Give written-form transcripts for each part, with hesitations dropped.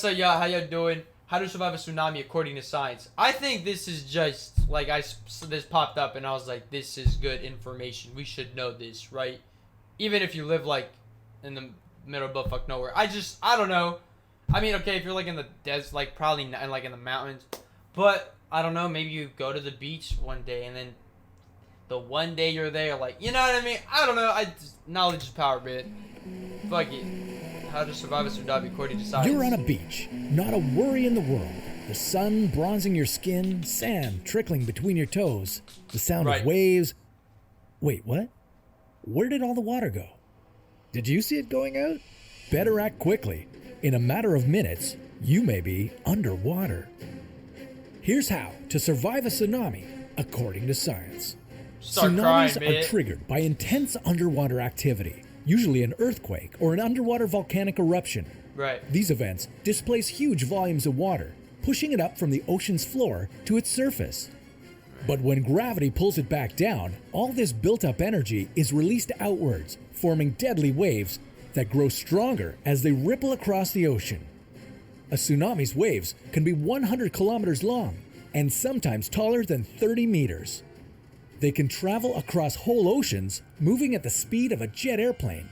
what's up, y'all? How y'all doing? How to survive a tsunami according to science. I think this is just like this popped up and I was like, this is good information. We should know this, right? Even if you live like in the middle of buttfuck nowhere. I don't know. I mean, okay, if you're like in the desert, like probably not, like in the mountains, but I don't know. Maybe you go to the beach one day and then the one day you're there, like, you know what I mean? I don't know. Knowledge is power, bit. Fuck it. How to survive a tsunami according to science. You're on a beach, not a worry in the world. The sun bronzing your skin, sand trickling between your toes, the sound of waves. Wait, what? Where did all the water go? Did you see it going out? Better act quickly. In a matter of minutes, you may be underwater. Here's how to survive a tsunami according to science. Tsunamis are triggered by intense underwater activity, usually an earthquake or an underwater volcanic eruption. Right. These events displace huge volumes of water, pushing it up from the ocean's floor to its surface. But when gravity pulls it back down, all this built-up energy is released outwards, forming deadly waves that grow stronger as they ripple across the ocean. A tsunami's waves can be 100 kilometers long and sometimes taller than 30 meters. They can travel across whole oceans, moving at the speed of a jet airplane.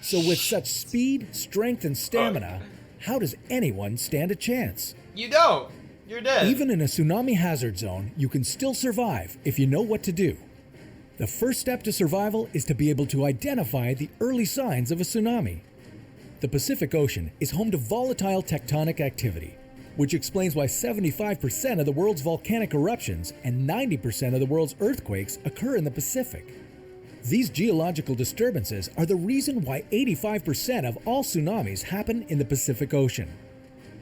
So with such speed, strength, and stamina, how does anyone stand a chance? You don't. You're dead. Even in a tsunami hazard zone, you can still survive if you know what to do. The first step to survival is to be able to identify the early signs of a tsunami. The Pacific Ocean is home to volatile tectonic activity, which explains why 75% of the world's volcanic eruptions and 90% of the world's earthquakes occur in the Pacific. These geological disturbances are the reason why 85% of all tsunamis happen in the Pacific Ocean.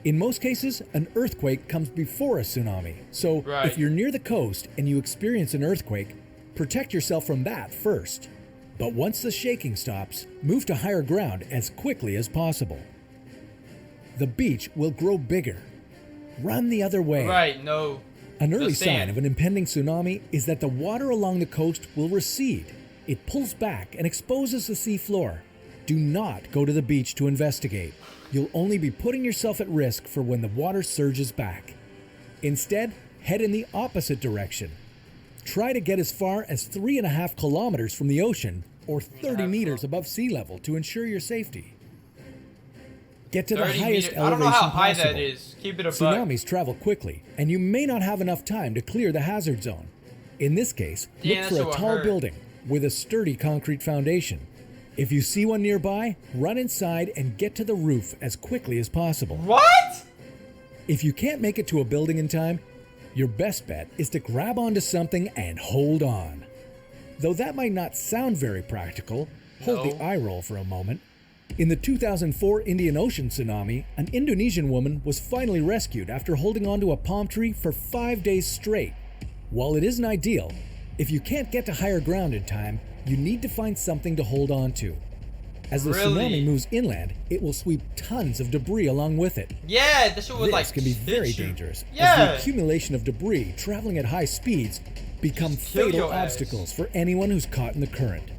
In most cases, an earthquake comes before a tsunami, so if you're near the coast and you experience an earthquake, protect yourself from that first. But once the shaking stops, move to higher ground as quickly as possible. The beach will grow bigger. Run the other way. An early sign of an impending tsunami is that the water along the coast will recede. It pulls back and exposes the sea floor. Do not go to the beach to investigate. You'll only be putting yourself at risk for when the water surges back. Instead, head in the opposite direction. Try to get as far as 3.5 kilometers from the ocean or 30 meters above sea level to ensure your safety. Get to the highest elevation possible. I don't know how high that is. Keep it a buck. Tsunamis travel quickly, and you may not have enough time to clear the hazard zone. In this case, look for a tall building with a sturdy concrete foundation. If you see one nearby, run inside and get to the roof as quickly as possible. What? If you can't make it to a building in time, your best bet is to grab onto something and hold on. Though that might not sound very practical, hold the eye roll for a moment. In the 2004 Indian Ocean tsunami, an Indonesian woman was finally rescued after holding onto a palm tree for 5 days straight. While it isn't ideal, if you can't get to higher ground in time, you need to find something to hold on to. As the tsunami moves inland, it will sweep tons of debris along with it. Yeah, this would This can be very dangerous, as the accumulation of debris traveling at high speeds become fatal obstacles for anyone who's caught in the current.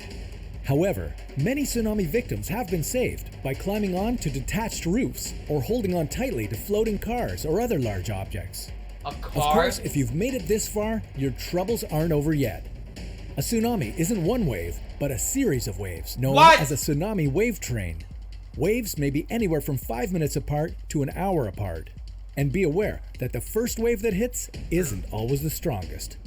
However, many tsunami victims have been saved by climbing on to detached roofs or holding on tightly to floating cars or other large objects. Of course, if you've made it this far, your troubles aren't over yet. A tsunami isn't one wave, but a series of waves known as a tsunami wave train. Waves may be anywhere from 5 minutes apart to an hour apart. And be aware that the first wave that hits isn't always the strongest.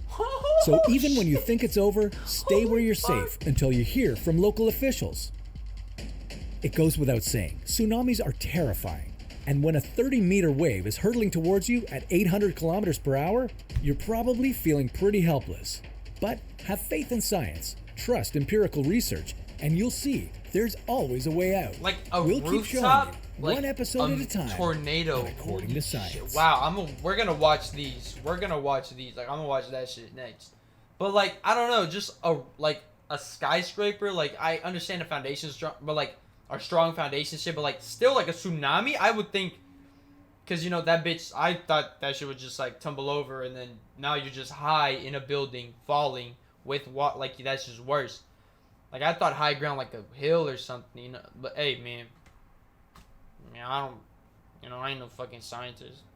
So even when you think it's over, stay where you're safe until you hear from local officials. It goes without saying, tsunamis are terrifying. And when a 30-meter wave is hurtling towards you at 800 kilometers per hour, you're probably feeling pretty helpless. But have faith in science, trust empirical research, and you'll see there's always a way out. Like a we'll rooftop? keep showing you, one episode at a time. Tornado. According to science. Wow, we're gonna watch these. Like, I'm gonna watch that shit next. But like, I don't know, just a skyscraper. Like, I understand the foundation's strong, but like our strong foundation shit. But like, still like a tsunami, I would think. Cause that bitch, I thought that shit would just like tumble over, and then now you're just high in a building falling with what, like, that's just worse. Like, I thought high ground like a hill or something, But hey, man, I don't. You know, I ain't no fucking scientist.